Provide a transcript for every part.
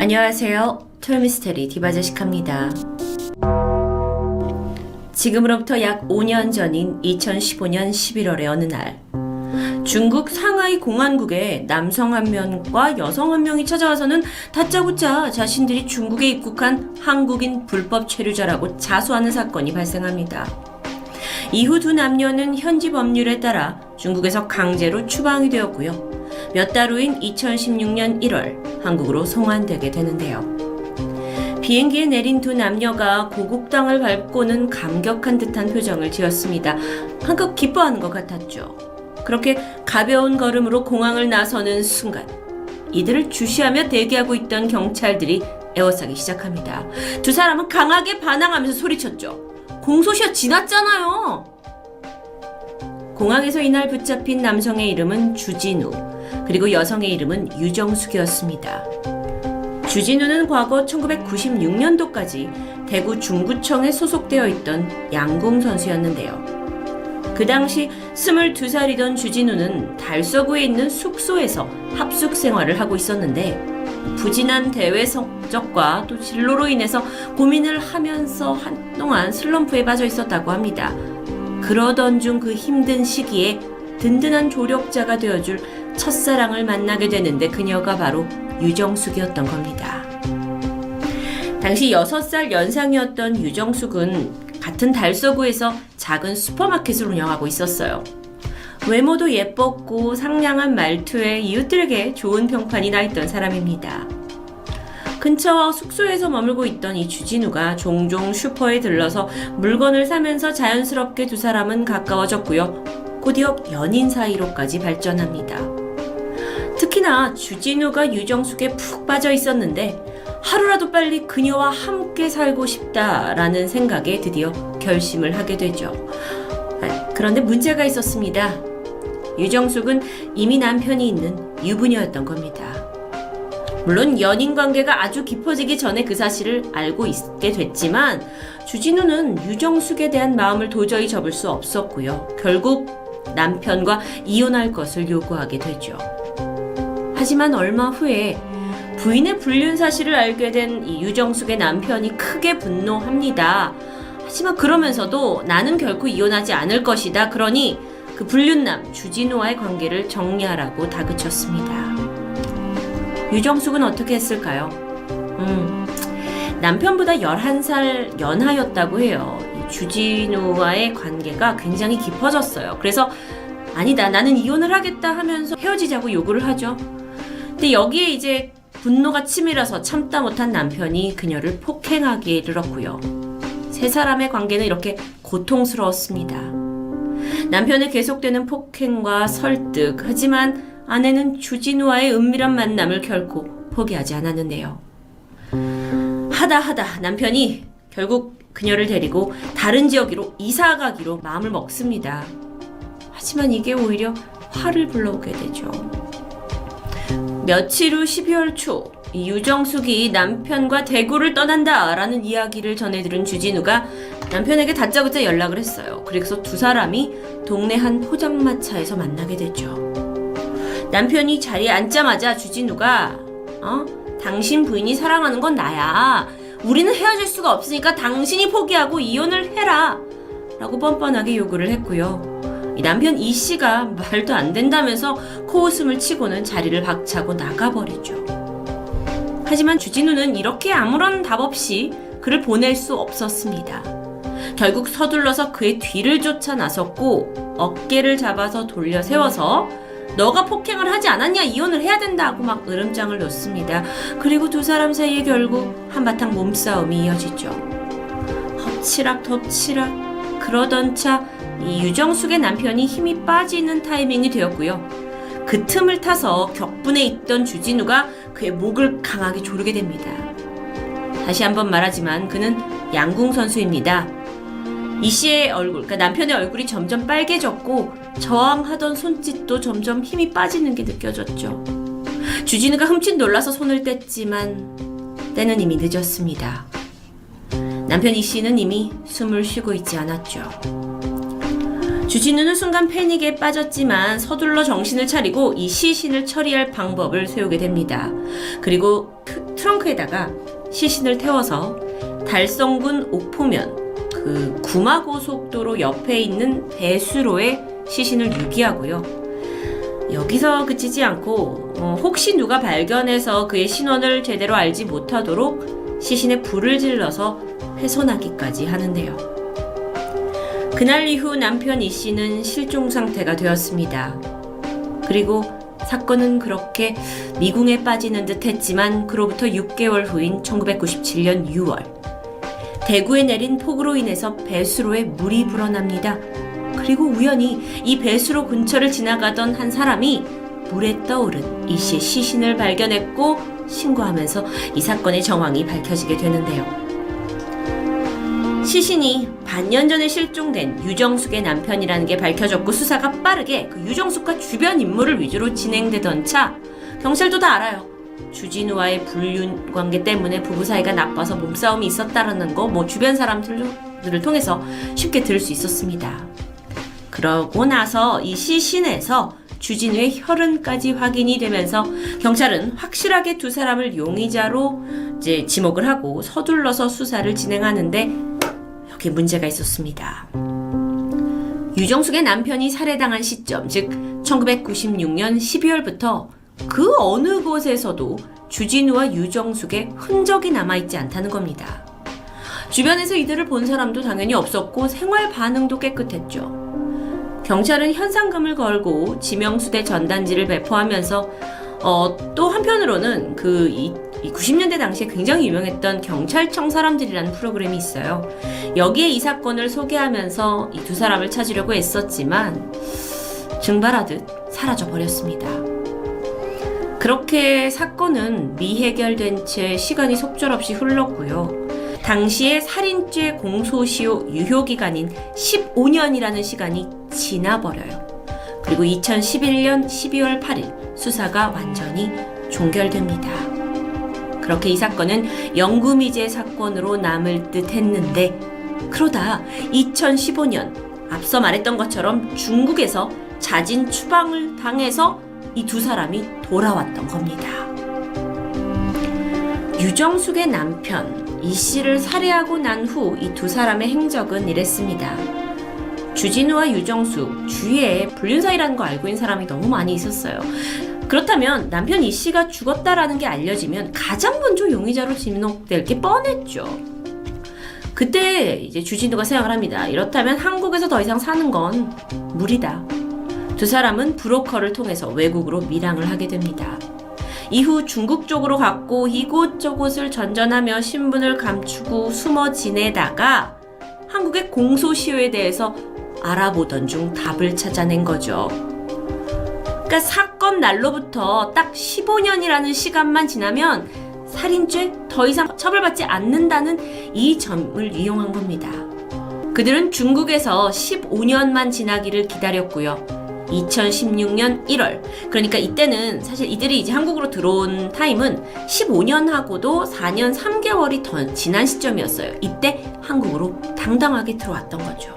안녕하세요. 토요미스테리 디바제시카입니다. 지금으로부터 약 5년 전인 2015년 11월의 어느 날, 중국 상하이 공안국에 남성 한 명과 여성 한 명이 찾아와서는 다짜고짜 자신들이 중국에 입국한 한국인 불법 체류자라고 자수하는 사건이 발생합니다. 이후 두 남녀는 현지 법률에 따라 중국에서 강제로 추방이 되었고요. 몇 달 후인 2016년 1월 한국으로 송환되게 되는데요. 비행기에 내린 두 남녀가 고국 땅을 밟고는 감격한 듯한 표정을 지었습니다. 한껏 기뻐하는 것 같았죠. 그렇게 가벼운 걸음으로 공항을 나서는 순간 이들을 주시하며 대기하고 있던 경찰들이 에워싸기 시작합니다. 두 사람은 강하게 반항하면서 소리쳤죠. 공소시효 지났잖아요. 공항에서 이날 붙잡힌 남성의 이름은 주진우, 그리고 여성의 이름은 유정숙이었습니다. 주진우는 과거 1996년도까지 대구 중구청에 소속되어 있던 양궁 선수였는데요. 그 당시 22살이던 주진우는 달서구에 있는 숙소에서 합숙 생활을 하고 있었는데 부진한 대회 성적과 또 진로로 인해서 고민을 하면서 한동안 슬럼프에 빠져 있었다고 합니다. 그러던 중 그 힘든 시기에 든든한 조력자가 되어줄 첫사랑을 만나게 되는데 그녀가 바로 유정숙이었던 겁니다. 당시 6살 연상이었던 유정숙은 같은 달서구에서 작은 슈퍼마켓을 운영하고 있었어요. 외모도 예뻤고 상냥한 말투에 이웃들에게 좋은 평판이 나 있던 사람입니다. 근처 숙소에서 머물고 있던 이 주진우가 종종 슈퍼에 들러서 물건을 사면서 자연스럽게 두 사람은 가까워졌고요. 곧이어 연인 사이로까지 발전합니다. 특히나 주진우가 유정숙에 푹 빠져 있었는데 하루라도 빨리 그녀와 함께 살고 싶다라는 생각에 드디어 결심을 하게 되죠. 그런데 문제가 있었습니다. 유정숙은 이미 남편이 있는 유부녀였던 겁니다. 물론 연인 관계가 아주 깊어지기 전에 그 사실을 알고 있게 됐지만 주진우는 유정숙에 대한 마음을 도저히 접을 수 없었고요. 결국 남편과 이혼할 것을 요구하게 되죠. 하지만 얼마 후에 부인의 불륜 사실을 알게 된 이 유정숙의 남편이 크게 분노합니다. 하지만 그러면서도 나는 결코 이혼하지 않을 것이다. 그러니 그 불륜남 주진우와의 관계를 정리하라고 다그쳤습니다. 유정숙은 어떻게 했을까요? 남편보다 11살 연하였다고 해요. 주진우와의 관계가 굉장히 깊어졌어요. 그래서 아니다, 나는 이혼을 하겠다 하면서 헤어지자고 요구를 하죠. 근데 여기에 이제 분노가 치밀어서 참다 못한 남편이 그녀를 폭행하기에 이르렀고요. 세 사람의 관계는 이렇게 고통스러웠습니다. 남편의 계속되는 폭행과 설득, 하지만 아내는 주진우와의 은밀한 만남을 결코 포기하지 않았는데요. 하다 남편이 결국 그녀를 데리고 다른 지역으로 이사 가기로 마음을 먹습니다. 하지만 이게 오히려 화를 불러오게 되죠. 며칠 후 12월 초 유정숙이 남편과 대구를 떠난다라는 이야기를 전해 들은 주진우가 남편에게 다짜고짜 연락을 했어요. 그래서 두 사람이 동네 한 포장마차에서 만나게 되죠. 남편이 자리에 앉자마자 주진우가 당신 부인이 사랑하는 건 나야. 우리는 헤어질 수가 없으니까 당신이 포기하고 이혼을 해라 라고 뻔뻔하게 요구를 했고요. 이 남편 이씨가 말도 안 된다면서 코웃음을 치고는 자리를 박차고 나가버리죠. 하지만 주진우는 이렇게 아무런 답 없이 그를 보낼 수 없었습니다. 결국 서둘러서 그의 뒤를 쫓아 나섰고 어깨를 잡아서 돌려 세워서 너가 폭행을 하지 않았냐, 이혼을 해야 된다고 막 으름장을 놓습니다. 그리고 두 사람 사이에 결국 한바탕 몸싸움이 이어지죠. 엎치락 덮치락 그러던 차 이 유정숙의 남편이 힘이 빠지는 타이밍이 되었고요. 그 틈을 타서 격분해 있던 주진우가 그의 목을 강하게 조르게 됩니다. 다시 한번 말하지만 그는 양궁 선수입니다. 이 씨의 얼굴, 그러니까 남편의 얼굴이 점점 빨개졌고 저항하던 손짓도 점점 힘이 빠지는 게 느껴졌죠. 주진우가 흠칫 놀라서 손을 뗐지만 때는 이미 늦었습니다. 남편 이 씨는 이미 숨을 쉬고 있지 않았죠. 주진우는 순간 패닉에 빠졌지만 서둘러 정신을 차리고 이 시신을 처리할 방법을 세우게 됩니다. 그리고 트렁크에다가 시신을 태워서 달성군 옥포면 그 구마고속도로 옆에 있는 배수로에 시신을 유기하고요. 여기서 그치지 않고 혹시 누가 발견해서 그의 신원을 제대로 알지 못하도록 시신에 불을 질러서 훼손하기까지 하는데요. 그날 이후 남편 이 씨는 실종 상태가 되었습니다. 그리고 사건은 그렇게 미궁에 빠지는 듯 했지만 그로부터 6개월 후인 1997년 6월 대구에 내린 폭우로 인해서 배수로에 물이 불어납니다. 그리고 우연히 이 배수로 근처를 지나가던 한 사람이 물에 떠오른 이 씨의 시신을 발견했고 신고하면서 이 사건의 정황이 밝혀지게 되는데요. 시신이 반년 전에 실종된 유정숙의 남편이라는 게 밝혀졌고 수사가 빠르게 그 유정숙과 주변 인물을 위주로 진행되던 차 경찰도 다 알아요. 주진우와의 불륜 관계 때문에 부부 사이가 나빠서 몸싸움이 있었다라는 거 주변 사람들을 통해서 쉽게 들을 수 있었습니다. 그러고 나서 이 시신에서 주진우의 혈흔까지 확인이 되면서 경찰은 확실하게 두 사람을 용의자로 이제 지목을 하고 서둘러서 수사를 진행하는데 여기 문제가 있었습니다. 유정숙의 남편이 살해당한 시점, 즉 1996년 12월부터 그 어느 곳에서도 주진우와 유정숙의 흔적이 남아있지 않다는 겁니다. 주변에서 이들을 본 사람도 당연히 없었고 생활 반응도 깨끗했죠. 경찰은 현상금을 걸고 지명수대 전단지를 배포하면서 또 한편으로는 이 90년대 당시에 굉장히 유명했던 경찰청 사람들이라는 프로그램이 있어요. 여기에 이 사건을 소개하면서 이 두 사람을 찾으려고 애썼지만 증발하듯 사라져버렸습니다. 그렇게 사건은 미해결된 채 시간이 속절없이 흘렀고요. 당시에 살인죄 공소시효 유효기간인 15년이라는 시간이 지나버려요. 그리고 2011년 12월 8일 수사가 완전히 종결됩니다. 그렇게 이 사건은 영구미제 사건으로 남을 듯 했는데 그러다 2015년 앞서 말했던 것처럼 중국에서 자진 추방을 당해서 이 두 사람이 돌아왔던 겁니다. 유정숙의 남편 이 씨를 살해하고 난 후 이 두 사람의 행적은 이랬습니다. 주진우와 유정숙 주위에 불륜 사이라는 거 알고 있는 사람이 너무 많이 있었어요. 그렇다면 남편 이 씨가 죽었다라는 게 알려지면 가장 먼저 용의자로 지목될 게 뻔했죠. 그때 이제 주진우가 생각을 합니다. 이렇다면 한국에서 더 이상 사는 건 무리다. 두 사람은 브로커를 통해서 외국으로 밀항을 하게 됩니다. 이후 중국 쪽으로 갔고 이곳저곳을 전전하며 신분을 감추고 숨어 지내다가 한국의 공소시효에 대해서 알아보던 중 답을 찾아낸 거죠. 그러니까 사건 날로부터 딱 15년이라는 시간만 지나면 살인죄 더 이상 처벌받지 않는다는 이 점을 이용한 겁니다. 그들은 중국에서 15년만 지나기를 기다렸고요. 2016년 1월, 그러니까 이때는 사실 이들이 이제 한국으로 들어온 타임은 15년하고도 4년 3개월이 더 지난 시점이었어요. 이때 한국으로 당당하게 들어왔던 거죠.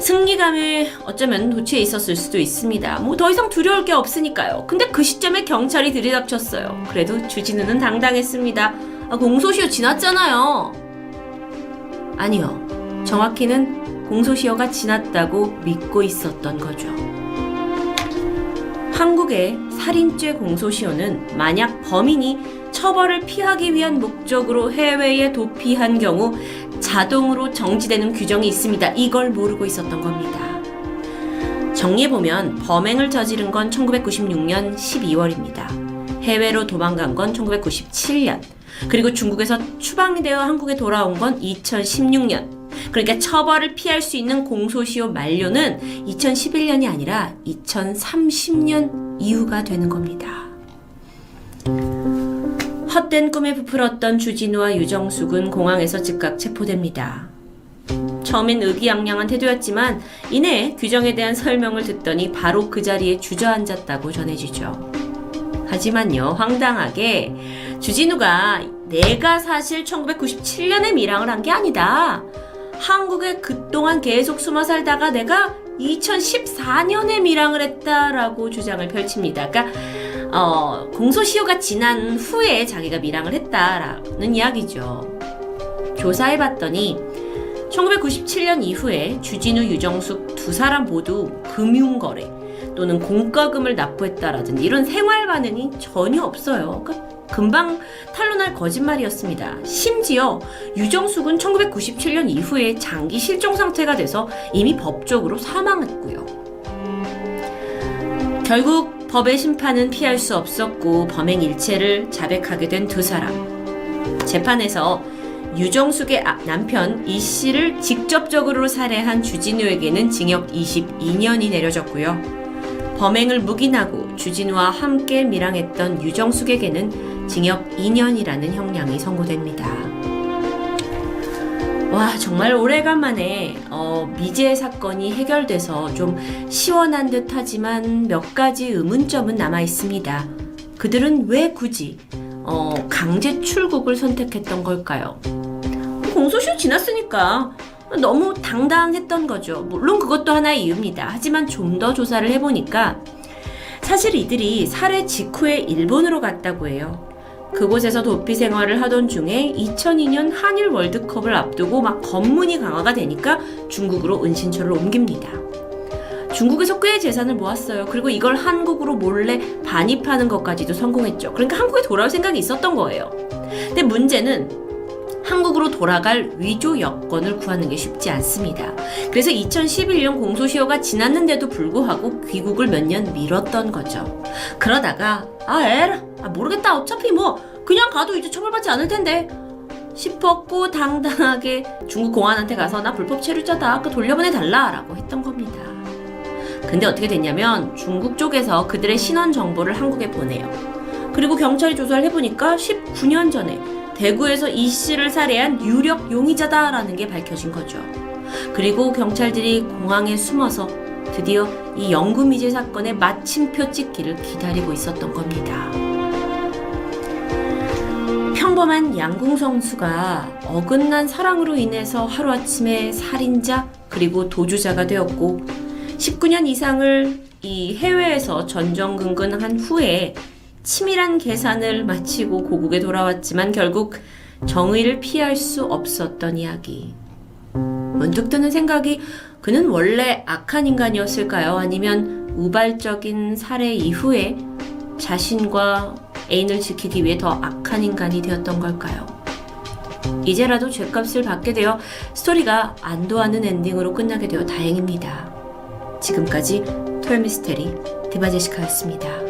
승리감에 어쩌면 도취해 있었을 수도 있습니다. 더 이상 두려울 게 없으니까요. 근데 그 시점에 경찰이 들이닥쳤어요. 그래도 주진우는 당당했습니다. 공소시효 지났잖아요. 아니요. 정확히는 공소시효가 지났다고 믿고 있었던 거죠. 한국의 살인죄 공소시효는 만약 범인이 처벌을 피하기 위한 목적으로 해외에 도피한 경우 자동으로 정지되는 규정이 있습니다. 이걸 모르고 있었던 겁니다. 정리해보면 범행을 저지른 건 1996년 12월입니다. 해외로 도망간 건 1997년, 그리고 중국에서 추방이 되어 한국에 돌아온 건 2016년. 그러니까 처벌을 피할 수 있는 공소시효 만료는 2011년이 아니라 2030년 이후가 되는 겁니다. 헛된 꿈에 부풀었던 주진우와 유정숙은 공항에서 즉각 체포됩니다. 처음엔 의기양양한 태도였지만 이내 규정에 대한 설명을 듣더니 바로 그 자리에 주저앉았다고 전해지죠. 하지만요, 황당하게 주진우가 내가 사실 1997년에 밀항을 한 게 아니다. 한국에 그동안 계속 숨어 살다가 내가 2014년에 밀항을 했다라고 주장을 펼칩니다. 그러니까 공소시효가 지난 후에 자기가 밀항을 했다라는 이야기죠. 조사해봤더니 1997년 이후에 주진우, 유정숙 두 사람 모두 금융거래 또는 공과금을 납부했다라든지 이런 생활 반응이 전혀 없어요. 금방 탄로날 거짓말이었습니다. 심지어 유정숙은 1997년 이후에 장기 실종 상태가 돼서 이미 법적으로 사망했고요. 결국 법의 심판은 피할 수 없었고 범행 일체를 자백하게 된 두 사람. 재판에서 유정숙의 남편 이 씨를 직접적으로 살해한 주진우에게는 징역 22년이 내려졌고요. 범행을 묵인하고 주진우와 함께 밀항했던 유정숙에게는 징역 2년이라는 형량이 선고됩니다. 와, 정말 오래간만에 미제 사건이 해결돼서 좀 시원한 듯 하지만 몇 가지 의문점은 남아 있습니다. 그들은 왜 굳이 강제 출국을 선택했던 걸까요? 공소시효 지났으니까 너무 당당했던 거죠. 물론 그것도 하나의 이유입니다. 하지만 좀 더 조사를 해보니까 사실 이들이 살해 직후에 일본으로 갔다고 해요. 그곳에서 도피 생활을 하던 중에 2002년 한일 월드컵을 앞두고 막 검문이 강화가 되니까 중국으로 은신처를 옮깁니다. 중국에서 꽤 재산을 모았어요. 그리고 이걸 한국으로 몰래 반입하는 것까지도 성공했죠. 그러니까 한국에 돌아올 생각이 있었던 거예요. 근데 문제는 한국으로 돌아갈 위조 여권을 구하는 게 쉽지 않습니다. 그래서 2011년 공소시효가 지났는데도 불구하고 귀국을 몇 년 미뤘던 거죠. 그러다가 모르겠다. 어차피 그냥 가도 이제 처벌받지 않을 텐데 싶었고 당당하게 중국 공안한테 가서 나 불법 체류자다. 돌려보내달라 라고 했던 겁니다. 근데 어떻게 됐냐면 중국 쪽에서 그들의 신원 정보를 한국에 보내요. 그리고 경찰이 조사를 해보니까 19년 전에 대구에서 이 씨를 살해한 유력 용의자다라는 게 밝혀진 거죠. 그리고 경찰들이 공항에 숨어서 드디어 이 영구미제 사건의 마침표 찍기를 기다리고 있었던 겁니다. 평범한 양궁 선수가 어긋난 사랑으로 인해서 하루아침에 살인자 그리고 도주자가 되었고 19년 이상을 이 해외에서 전전긍긍한 후에 치밀한 계산을 마치고 고국에 돌아왔지만 결국 정의를 피할 수 없었던 이야기. 문득 드는 생각이 그는 원래 악한 인간이었을까요? 아니면 우발적인 살해 이후에 자신과 애인을 지키기 위해 더 악한 인간이 되었던 걸까요? 이제라도 죗값을 받게 되어 스토리가 안도하는 엔딩으로 끝나게 되어 다행입니다. 지금까지 토요미스테리 디바제시카였습니다.